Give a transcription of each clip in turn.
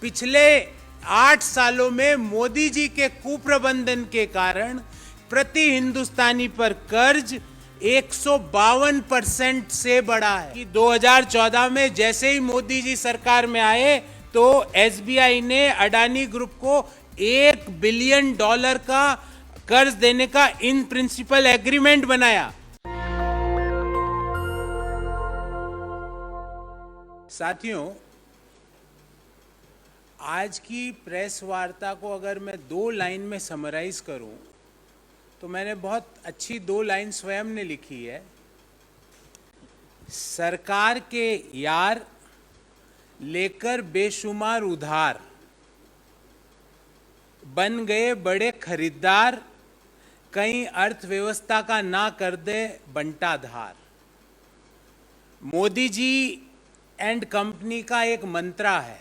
पिछले 8 सालों में मोदी जी के कुप्रबंधन के कारण प्रति हिंदुस्तानी पर कर्ज 152% से बढ़ा है कि 2014 में जैसे ही मोदी जी सरकार में आए तो एसबीआई ने अडानी ग्रुप को $1 बिलियन का कर्ज देने का इन प्रिंसिपल एग्रीमेंट बनाया। साथियों, आज की प्रेस वार्ता को अगर मैं 2 लाइन में समराइज करूं तो मैंने बहुत अच्छी 2 लाइन स्वयं ने लिखी है। सरकार के यार लेकर बेशुमार उधार, बन गए बड़े खरीदार, कहीं अर्थव्यवस्था का ना कर दे बंटाधार। मोदी जी एंड कंपनी का एक मंत्रा है,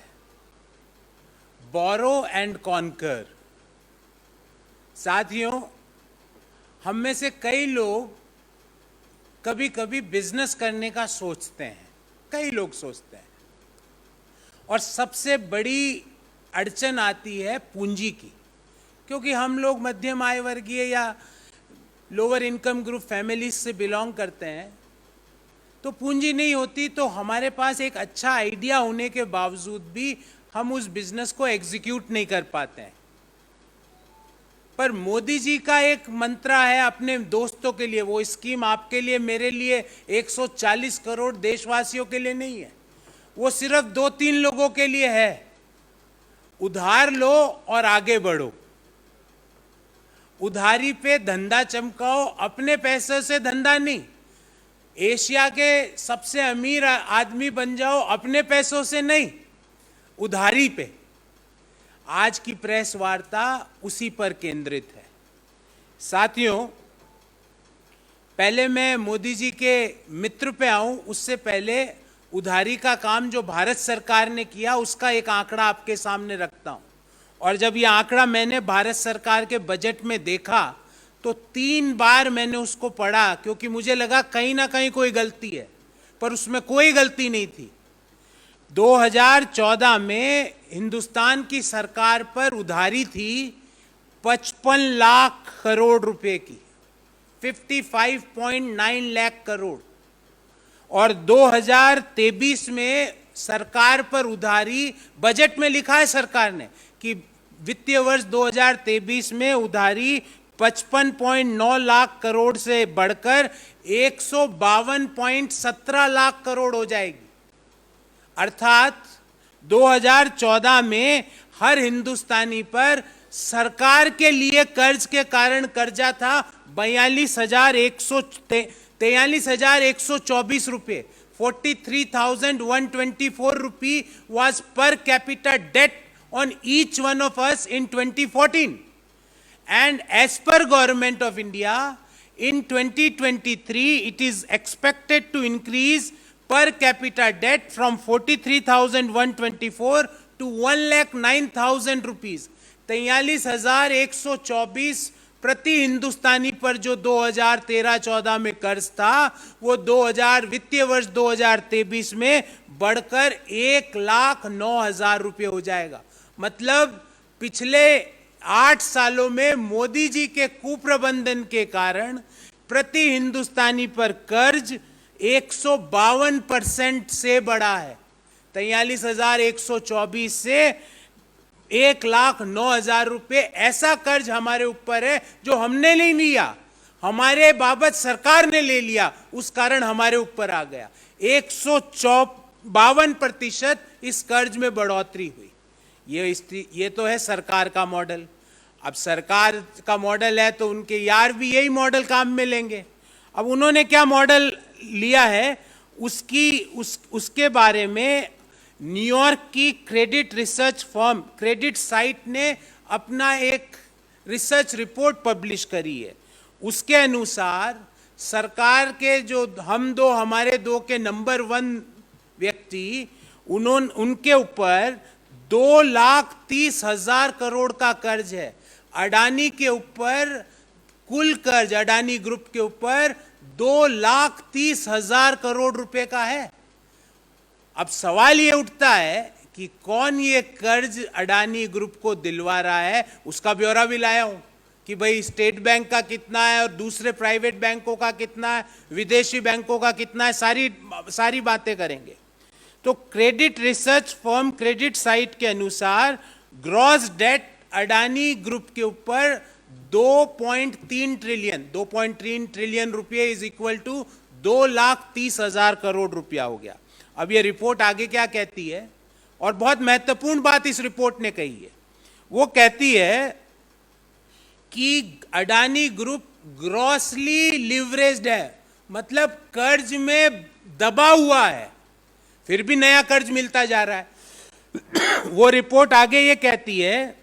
बोरो एंड कॉन्कर। साथियों, हम में से कई लोग कभी कभी बिजनेस करने का सोचते हैं, कई लोग सोचते हैं, और सबसे बड़ी अड़चन आती है पूंजी की, क्योंकि हम लोग मध्यम आय वर्गीय या लोअर इनकम ग्रुप फैमिलीज से बिलोंग करते हैं, तो पूंजी नहीं होती तो हमारे पास एक अच्छा आइडिया होने के बावजूद भी हम उस बिजनेस को एग्जीक्यूट नहीं कर पाते हैं। पर मोदी जी का एक मंत्रा है अपने दोस्तों के लिए, वो स्कीम आपके लिए, मेरे लिए, 140 करोड़ देशवासियों के लिए नहीं है, वो सिर्फ 2-3 लोगों के लिए है। उधार लो और आगे बढ़ो, उधारी पे धंधा चमकाओ, अपने पैसे से धंधा नहीं। एशिया के सबसे अमीर आदमी बन जाओ, अपने पैसों से नहीं, उधारी पे। आज की प्रेस वार्ता उसी पर केंद्रित है। साथियों, पहले मैं मोदी जी के मित्र पे आऊं, उससे पहले उधारी का काम जो भारत सरकार ने किया उसका एक आंकड़ा आपके सामने रखता हूं। और जब ये आंकड़ा मैंने भारत सरकार के बजट में देखा तो 3 बार मैंने उसको पढ़ा, क्योंकि मुझे लगा कहीं ना कहीं कोई गलती है, पर उसमें कोई गलती नहीं थी। 2014 में हिंदुस्तान की सरकार पर उधारी थी 55 लाख करोड़ रुपए की, 55.9 लाख करोड़। और 2023 में सरकार पर उधारी, बजट में लिखा है सरकार ने कि वित्तीय वर्ष 2023 में उधारी 55.9 लाख करोड़ से बढ़कर 152.17 लाख करोड़ हो जाएगी। अर्थात 2014 में हर हिंदुस्तानी पर सरकार के लिए कर्ज के कारण कर्जा था 43,124 रुपये। 43,124 रुपये was per capita debt on each one of us in 2014. And as per Government of India, in 2023, it is expected to increase per capita debt from 43,124 to 1,09,000 rupees. 43,124 प्रति हिंदुस्तानी पर जो 2013-14 में कर्ज था, वो 2000 वित्तीय वर्ष 2023 में बढ़कर 1,09,000 रुपये हो जाएगा। मतलब पिछले 8 सालों में मोदी जी के कुप्रबंधन के कारण प्रति हिंदुस्तानी पर कर्ज 152% से बढ़ा है। 43,124 से 1,09,000 रुपये ऐसा कर्ज हमारे ऊपर है जो हमने नहीं लिया, हमारे बाबत सरकार ने ले लिया, उस कारण हमारे ऊपर आ गया। 152% इस कर्ज में बढ़ोतरी हुई। ये तो है सरकार का मॉडल। अब सरकार का मॉडल है तो उनके यार भी यही मॉडल काम में लेंगे। अब उन्होंने क्या मॉडल लिया है उसके बारे में न्यूयॉर्क की credit research firm credit site ने अपना एक रिसर्च रिपोर्ट पब्लिश करी है। उसके अनुसार सरकार के जो हमारे दो के नंबर 1 व्यक्ति, उनके ऊपर 2,30,000 करोड़ का कर्ज है। अडानी के ऊपर कुल कर्ज, अडानी ग्रुप के ऊपर 2,30,000 करोड़ रुपए का है। अब सवाल ये उठता है कि कौन ये कर्ज अडानी ग्रुप को दिलवा रहा है, उसका ब्यौरा भी लाया हूं कि भाई स्टेट बैंक का कितना है और दूसरे प्राइवेट बैंकों का कितना है, विदेशी बैंकों का कितना है, सारी बातें करेंगे। तो credit research firm credit site के अनुसार ग्रॉस डेट अडानी ग्रुप के ऊपर 2.3 ट्रिलियन रुपये इज इक्वल टू 2,30,000 करोड़ रुपया हो गया। अब ये रिपोर्ट आगे क्या कहती है, और बहुत महत्वपूर्ण बात इस रिपोर्ट ने कही है, वो कहती है कि अडानी ग्रुप ग्रॉसली लिवरेज्ड है, मतलब कर्ज में दबा हुआ है, फिर भी नया कर्ज मिलता जा रहा है। वो रिपोर्ट आगे ये कहती है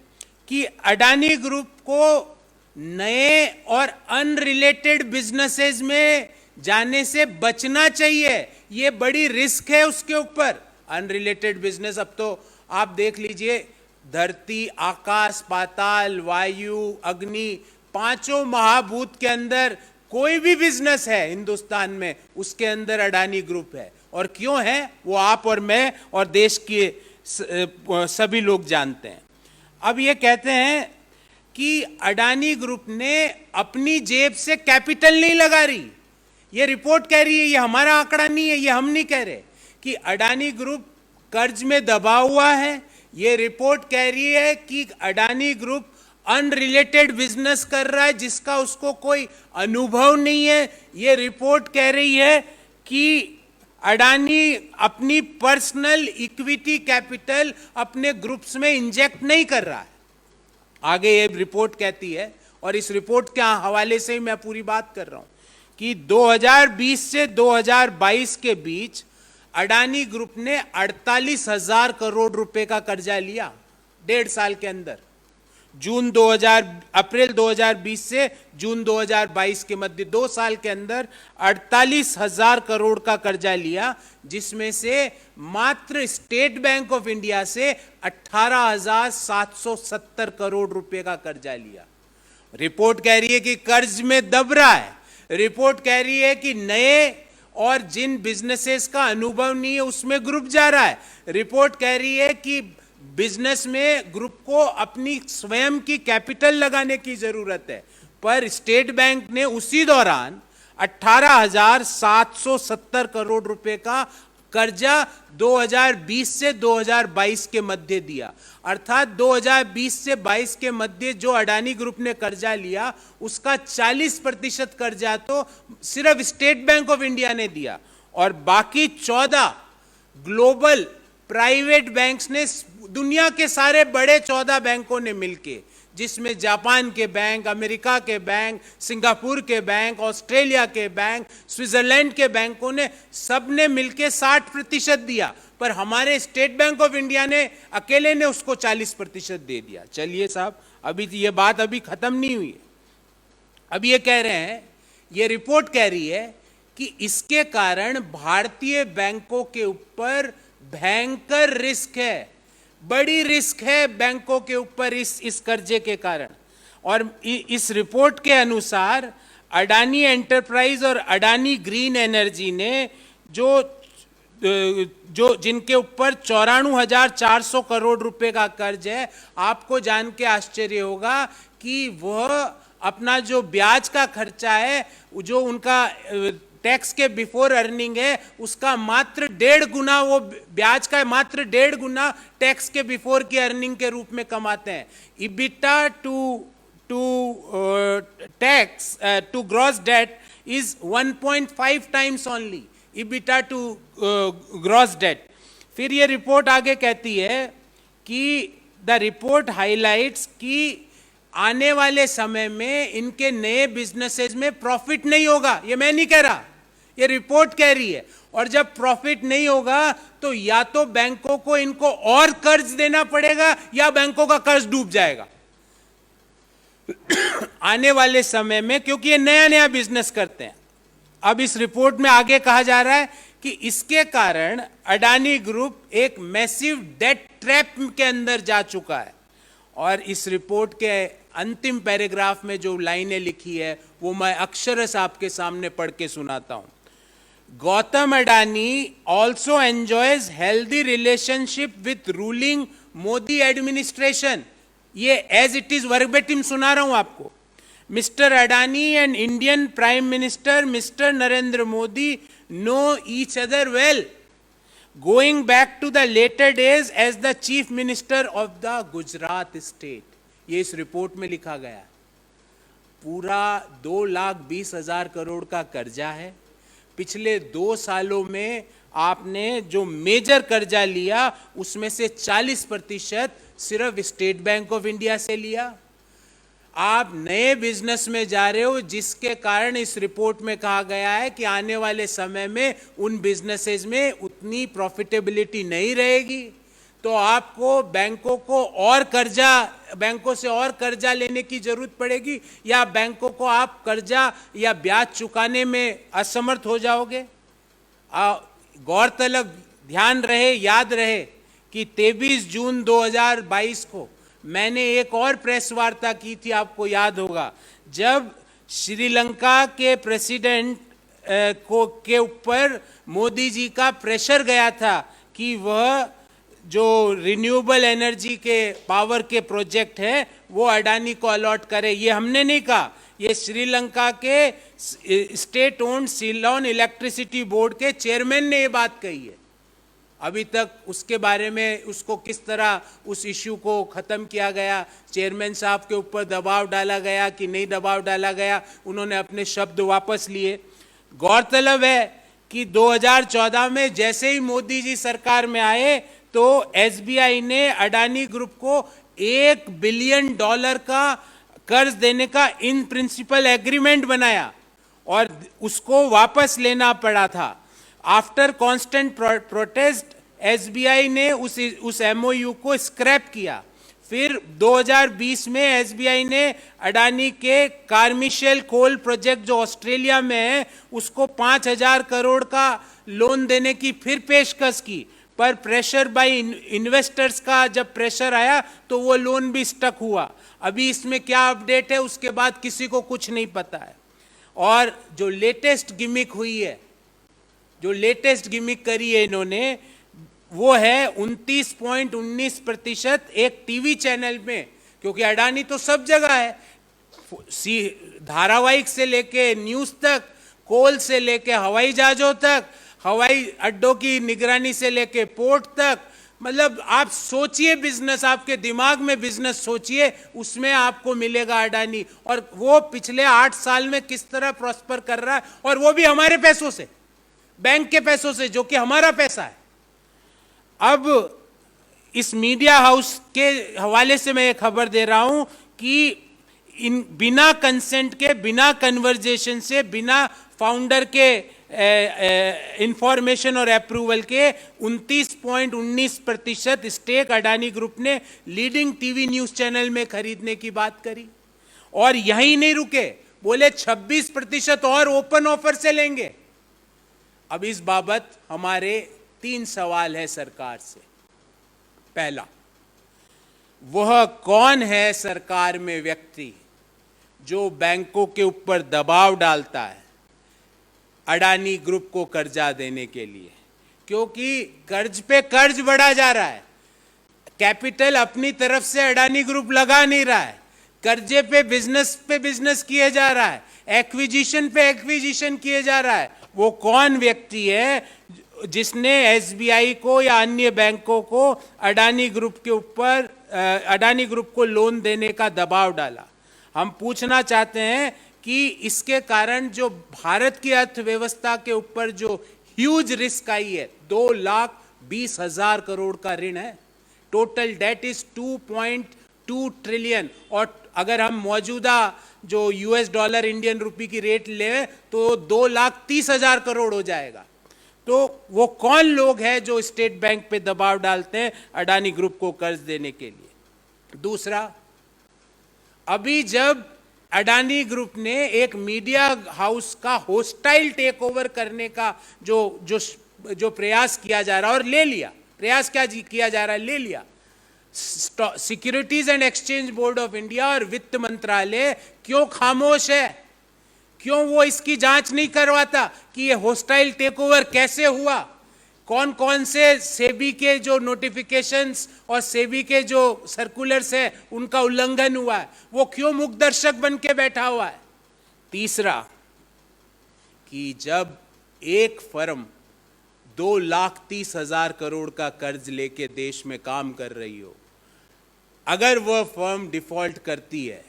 कि अडानी ग्रुप को नए और अनरिलेटेड बिजनेसेस में जाने से बचना चाहिए, ये बड़ी रिस्क है उसके ऊपर। अनरिलेटेड बिजनेस, अब तो आप देख लीजिए, धरती, आकाश, पाताल, वायु, अग्नि, पांचों महाभूत के अंदर कोई भी बिजनेस है हिंदुस्तान में, उसके अंदर अडानी ग्रुप है। और क्यों है वो आप और मैं और देश के सभी लोग जानते हैं। अब ये कहते हैं कि अडानी ग्रुप ने अपनी जेब से कैपिटल नहीं लगा रही, ये रिपोर्ट कह रही है, ये हमारा आंकड़ा नहीं है, ये हम नहीं कह रहे, कि अडानी ग्रुप कर्ज में दबा हुआ है। ये रिपोर्ट कह रही है कि अडानी ग्रुप अनरिलेटेड बिजनेस कर रहा है जिसका उसको कोई अनुभव नहीं है। ये रिपोर्ट कह रही है कि अडानी अपनी पर्सनल इक्विटी कैपिटल अपने ग्रुप्स में इंजेक्ट नहीं कर रहा है। आगे ये रिपोर्ट कहती है, और इस रिपोर्ट के हवाले से ही मैं पूरी बात कर रहा हूं, कि 2020 से 2022 के बीच अडानी ग्रुप ने 48,000 करोड़ रुपए का कर्जा लिया 1.5 साल के अंदर। अप्रैल 2020 से जून 2022 के मध्य 2 साल के अंदर 48,000 करोड़ का कर्जा लिया, जिसमें से मात्र स्टेट बैंक ऑफ इंडिया से 18,770 करोड़ रुपए का कर्जा लिया। रिपोर्ट कह रही है कि कर्ज में दब रहा है, रिपोर्ट कह रही है कि नए और जिन बिजनेसेस का अनुभव नहीं है उसमें ग्रुप जा रहा है, रिपोर्ट कह रही है कि बिजनेस में ग्रुप को अपनी स्वयं की कैपिटल लगाने की जरूरत है। पर स्टेट बैंक ने उसी दौरान 18,770 करोड़ रुपए का कर्जा 2020 से 2022 के मध्य दिया। अर्थात 2020 से 22 के मध्य जो अडानी ग्रुप ने कर्जा लिया उसका 40% कर्जा तो सिर्फ स्टेट बैंक ऑफ इंडिया ने दिया, और बाकी 14 ग्लोबल प्राइवेट बैंक्स ने, दुनिया के सारे बड़े 14 बैंकों ने मिलके, जिसमें जापान के बैंक, अमेरिका के बैंक, सिंगापुर के बैंक, ऑस्ट्रेलिया के बैंक, स्विट्जरलैंड के बैंकों ने, सबने मिलके 60% दिया, पर हमारे स्टेट बैंक ऑफ इंडिया ने अकेले ने उसको 40% दे दिया। चलिए साहब, अभी ये बात अभी खत्म नहीं हुई है। अब ये कह रहे हैं, ये रिपोर्ट कह रही है कि इसके कारण भारतीय बैंकों के ऊपर भयंकर रिस्क है, बड़ी रिस्क है बैंकों के ऊपर इस कर्जे के कारण। और इस रिपोर्ट के अनुसार अडानी एंटरप्राइज और अडानी ग्रीन एनर्जी ने जो जिनके ऊपर 94,400 करोड़ रुपए का कर्ज है, आपको जान के आश्चर्य होगा कि वह अपना जो ब्याज का खर्चा है, जो उनका टैक्स के बिफोर अर्निंग है, उसका मात्र 1.5 गुना, वो ब्याज का मात्र 1.5 गुना टैक्स के बिफोर की अर्निंग के रूप में कमाते हैं। EBITDA to gross debt is 1.5 times only, EBITDA to gross debt. फिर ये रिपोर्ट आगे कहती है कि द रिपोर्ट हाईलाइट्स कि आने वाले समय में इनके नए बिजनेसेस में प्रॉफिट नहीं होगा। ये मैं नहीं कह रहा, ये रिपोर्ट कह रही है। और जब प्रॉफिट नहीं होगा तो या तो बैंकों को इनको और कर्ज देना पड़ेगा या बैंकों का कर्ज डूब जाएगा आने वाले समय में, क्योंकि ये नया नया बिजनेस करते हैं। अब इस रिपोर्ट में आगे कहा जा रहा है कि इसके कारण अडानी ग्रुप एक मैसिव डेट ट्रैप के अंदर जा चुका है। और इस रिपोर्ट के अंतिम पैराग्राफ में जो लाइनें लिखी है वो मैं अक्षरशः आपके सामने पढ़ के सुनाता हूं। Gautam Adani also enjoys healthy relationship with ruling Modi administration. ये as it is verbatim सुना रहा हूं आपको. Mr. Adani and Indian Prime Minister Mr. Narendra Modi know each other well, going back to the later days as the Chief Minister of the Gujarat state. ये इस report में लिखा गया. पूरा 2,20,000 करोड़ का कर्जा है. पिछले 2 सालों में आपने जो मेजर कर्जा लिया उसमें से 40% सिर्फ स्टेट बैंक ऑफ इंडिया से लिया. आप नए बिजनेस में जा रहे हो जिसके कारण इस रिपोर्ट में कहा गया है कि आने वाले समय में उन बिजनेसेस में उतनी प्रॉफिटेबिलिटी नहीं रहेगी, तो आपको बैंकों से और कर्जा लेने की जरूरत पड़ेगी, या बैंकों को आप कर्जा या ब्याज चुकाने में असमर्थ हो जाओगे. गौरतलब, ध्यान रहे, याद रहे कि 23 जून 2022 को मैंने एक और प्रेस वार्ता की थी, आपको याद होगा, जब श्रीलंका के प्रेसिडेंट के ऊपर मोदी जी का प्रेशर गया था कि वह जो रिन्यूएबल एनर्जी के पावर के प्रोजेक्ट है वो अडानी को अलॉट करे. ये हमने नहीं कहा, ये श्रीलंका के state owned Ceylon electricity board के चेयरमैन ने ये बात कही है. अभी तक उसके बारे में उसको किस तरह उस इश्यू को ख़त्म किया गया, चेयरमैन साहब के ऊपर दबाव डाला गया कि नहीं दबाव डाला गया, उन्होंने अपने शब्द वापस लिए. गौरतलब है कि 2014 में जैसे ही मोदी जी सरकार में आए तो एसबीआई ने अडानी ग्रुप को $1 बिलियन का कर्ज देने का इन प्रिंसिपल एग्रीमेंट बनाया और उसको वापस लेना पड़ा था. आफ्टर कांस्टेंट प्रोटेस्ट एसबीआई ने उस एमओयू को स्क्रैप किया. फिर 2020 में एसबीआई ने अडानी के कार्मिशेल कोल प्रोजेक्ट जो ऑस्ट्रेलिया में है उसको 5,000 करोड़ का लोन देने की फिर पेशकश की, पर प्रेशर बाय इन्वेस्टर्स का जब प्रेशर आया तो वो लोन भी स्टक हुआ. अभी इसमें क्या अपडेट है उसके बाद किसी को कुछ नहीं पता है. और जो लेटेस्ट गिमिक हुई है, जो लेटेस्ट गिमिक करी है इन्होंने, वो है 29.19% एक टीवी चैनल में, क्योंकि अडानी तो सब जगह है, धारावाहिक से लेके न्यूज तक, कोल से लेके हवाई जहाजों तक, हवाई अड्डों की निगरानी से लेके पोर्ट तक, मतलब आप सोचिए बिजनेस, आपके दिमाग में बिजनेस सोचिए, उसमें आपको मिलेगा अडानी. और वो पिछले 8 साल में किस तरह प्रॉस्पर कर रहा है, और वो भी हमारे पैसों से, बैंक के पैसों से, जो कि हमारा पैसा है. अब इस मीडिया हाउस के हवाले से मैं एक खबर दे रहा हूं कि इन बिना कंसेंट के, बिना कन्वर्जेशन से, बिना फाउंडर के इंफॉर्मेशन और अप्रूवल के 29.19% स्टेक अडानी ग्रुप ने लीडिंग टीवी न्यूज चैनल में खरीदने की बात करी. और यहीं नहीं रुके, बोले 26% और ओपन ऑफर से लेंगे. अब इस बाबत हमारे 3 सवाल है सरकार से. पहला, वह कौन है सरकार में व्यक्ति जो बैंकों के ऊपर दबाव डालता है अडानी ग्रुप को कर्जा देने के लिए, क्योंकि कर्ज पे कर्ज बढ़ा जा रहा है, कैपिटल अपनी तरफ से अडानी ग्रुप लगा नहीं रहा है, कर्जे पे बिजनेस किए जा रहा है, एक्विजिशन पे एक्विजिशन किए जा रहा है. वो कौन व्यक्ति है जिसने एसबीआई को या अन्य बैंकों को अडानी ग्रुप के ऊपर, अडानी ग्रुप को लोन देने का दबाव डाला? हम पूछना चाहते हैं कि इसके कारण जो भारत की अर्थव्यवस्था के ऊपर जो ह्यूज रिस्क आई है, 2,20,000 करोड़ का ऋण है, टोटल डेट इज 2.2 ट्रिलियन. और अगर हम मौजूदा जो यूएस डॉलर इंडियन रुपी की रेट ले तो 2,30,000 करोड़ हो जाएगा. तो वो कौन लोग हैं जो स्टेट बैंक पे दबाव डालते हैं अडानी ग्रुप को कर्ज देने के लिए? दूसरा, अभी जब अडानी ग्रुप ने एक मीडिया हाउस का होस्टाइल टेक ओवर करने का जो प्रयास किया जा रहा है, और ले लिया, प्रयास क्या किया जा रहा है, ले लिया, securities and exchange board of India और वित्त मंत्रालय क्यों खामोश है? क्यों वो इसकी जांच नहीं करवाता कि ये होस्टाइल टेकओवर कैसे हुआ, कौन कौन से सेबी के जो नोटिफिकेशंस और सेबी के जो सर्कुलर्स है उनका उल्लंघन हुआ है, वो क्यों मुख्य दर्शक बन के बैठा हुआ है। तीसरा कि जब एक फर्म 2,30,000 करोड़ का कर्ज लेके देश में काम कर रही हो, अगर वह फर्म डिफॉल्ट करती है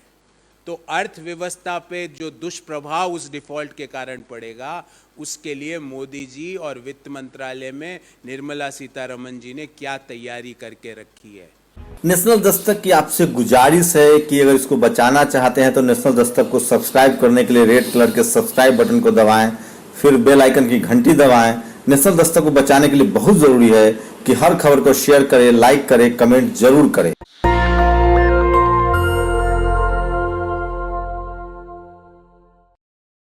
तो अर्थव्यवस्था पे जो दुष्प्रभाव उस डिफॉल्ट के कारण पड़ेगा, उसके लिए मोदी जी और वित्त मंत्रालय में निर्मला सीतारमण जी ने क्या तैयारी करके रखी है। नेशनल दस्तक की आपसे गुजारिश है कि अगर इसको बचाना चाहते हैं तो नेशनल दस्तक को सब्सक्राइब करने के लिए रेड कलर के सब्सक्राइब बटन को दबाएं, फिर बेल आइकन की घंटी दबाएं। नेशनल दस्तक को बचाने के लिए बहुत जरूरी है कि हर खबर को शेयर करें, लाइक करें, कमेंट जरूर करें।